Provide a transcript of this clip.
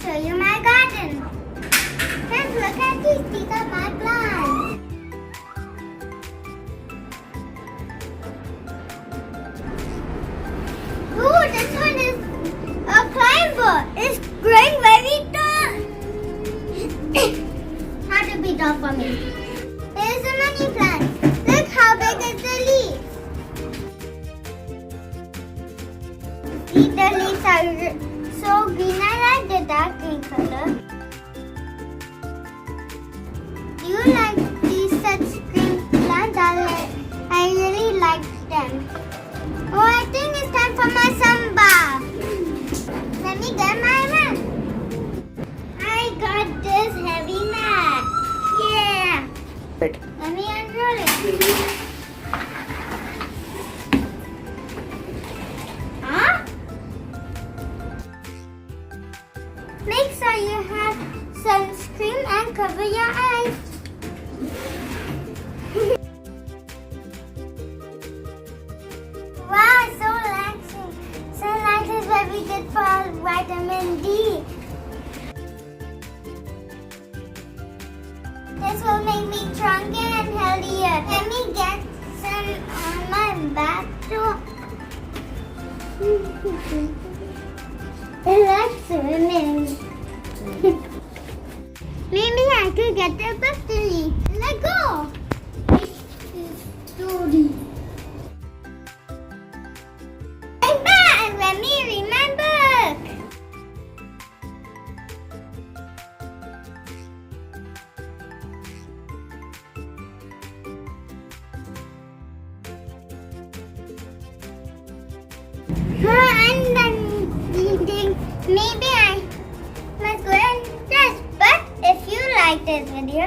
show you my garden. Friends, look at these. These are my plants. Ooh, this one is a climber. It's growing very tall. How to be tall for me? Here's a money plant. Look how big is the leaf. See, the leaves are so green. I like the dark green color. Do you like these such green plants? I really like them. Oh, I think it's time for my sunbath. Let me get my mat. I got this heavy mat. Yeah. Let me unroll it. Huh? Make sure you have sunscreen and cover your eyes. Wow, so relaxing. Sunlight is very good for vitamin D. This will make me stronger and healthier. Let me get some on my back too. I like swimming. Maybe I could get the battery. Let's go. And let me read my book. I'm done reading. Maybe I must go and rest. But if you like this video,